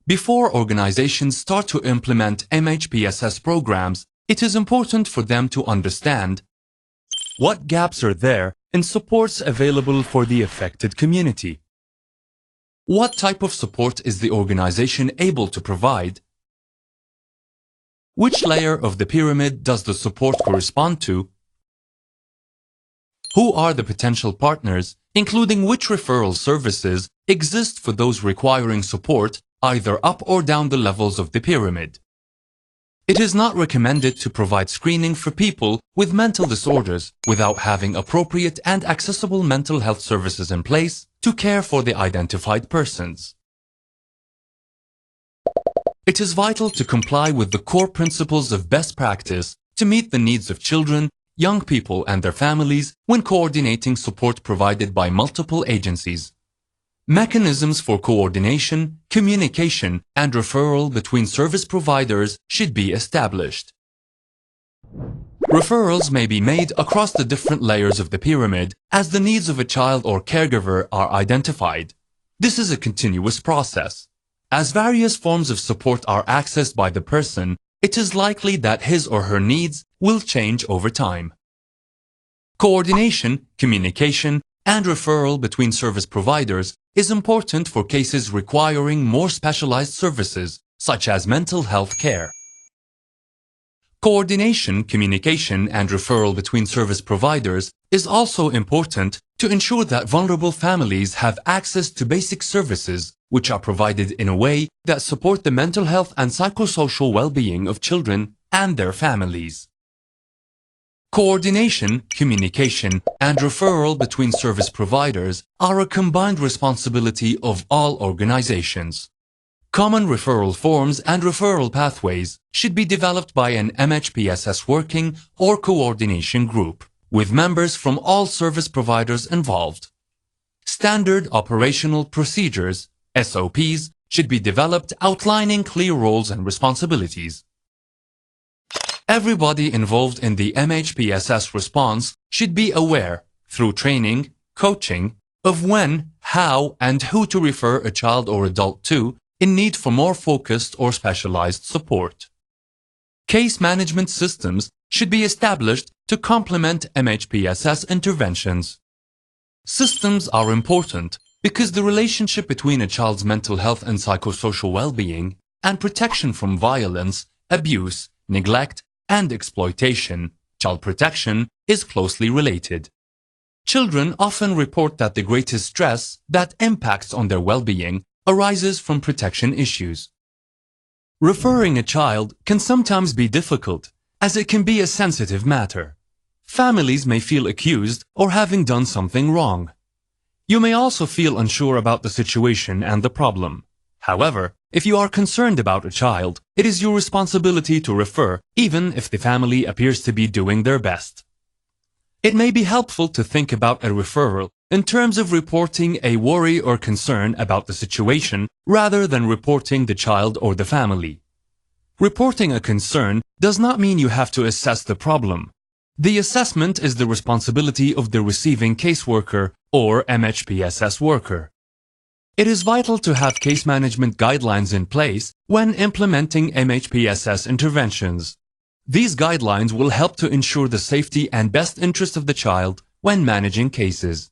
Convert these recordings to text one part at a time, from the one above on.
Before organizations start to implement MHPSS programs, it is important for them to understand what gaps are there in supports available for the affected community. What type of support is the organization able to provide? Which layer of the pyramid does the support correspond to? Who are the potential partners, including which referral services exist for those requiring support either up or down the levels of the pyramid? It is not recommended to provide screening for people with mental disorders without having appropriate and accessible mental health services in place to care for the identified persons. It is vital to comply with the core principles of best practice to meet the needs of children, young people and their families when coordinating support provided by multiple agencies. Mechanisms for coordination, communication, and referral between service providers should be established. Referrals may be made across the different layers of the pyramid as the needs of a child or caregiver are identified. This is a continuous process. As various forms of support are accessed by the person, it is likely that his or her needs will change over time. Coordination, communication, and referral between service providers is important for cases requiring more specialized services, such as mental health care. Coordination, communication, and referral between service providers is also important to ensure that vulnerable families have access to basic services which are provided in a way that support the mental health and psychosocial well-being of children and their families. Coordination, communication, and referral between service providers are a combined responsibility of all organizations. Common referral forms and referral pathways should be developed by an MHPSS working or coordination group, with members from all service providers involved. Standard operational procedures, SOPs, should be developed outlining clear roles and responsibilities. Everybody involved in the MHPSS response should be aware, through training, coaching, of when, how, and who to refer a child or adult to in need for more focused or specialized support. Case management systems should be established to complement MHPSS interventions. Systems are important because the relationship between a child's mental health and psychosocial well-being and protection from violence, abuse, neglect, and exploitation, child protection, is closely related. Children often report that the greatest stress that impacts on their well-being arises from protection issues. Referring a child can sometimes be difficult, as it can be a sensitive matter. Families may feel accused or having done something wrong. You may also feel unsure about the situation and the problem. However, if you are concerned about a child, it is your responsibility to refer, even if the family appears to be doing their best. It may be helpful to think about a referral in terms of reporting a worry or concern about the situation rather than reporting the child or the family. Reporting a concern does not mean you have to assess the problem. The assessment is the responsibility of the receiving caseworker or MHPSS worker. It is vital to have case management guidelines in place when implementing MHPSS interventions. These guidelines will help to ensure the safety and best interest of the child when managing cases.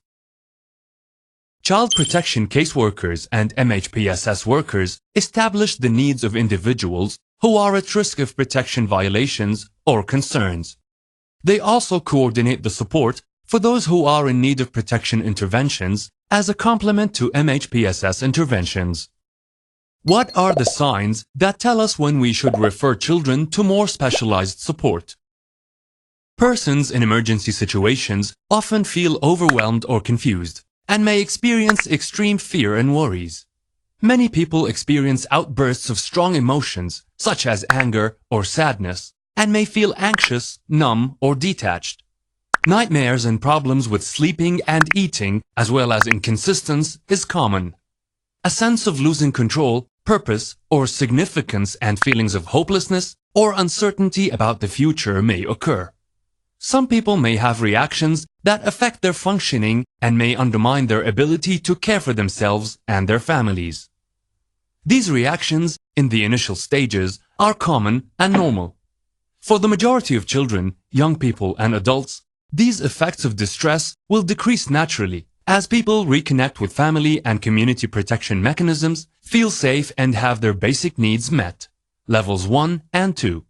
Child protection caseworkers and MHPSS workers establish the needs of individuals who are at risk of protection violations or concerns. They also coordinate the support for those who are in need of protection interventions as a complement to MHPSS interventions. What are the signs that tell us when we should refer children to more specialized support? Persons in emergency situations often feel overwhelmed or confused and may experience extreme fear and worries. Many people experience outbursts of strong emotions, such as anger or sadness, and may feel anxious, numb, or detached. Nightmares and problems with sleeping and eating, as well as inconsistence, is common. A sense of losing control, purpose, or significance and feelings of hopelessness or uncertainty about the future may occur. Some people may have reactions that affect their functioning and may undermine their ability to care for themselves and their families. These reactions in the initial stages are common and normal. For the majority of children, young people and adults, these effects of distress will decrease naturally as people reconnect with family and community protection mechanisms, feel safe and have their basic needs met. Levels 1 and 2.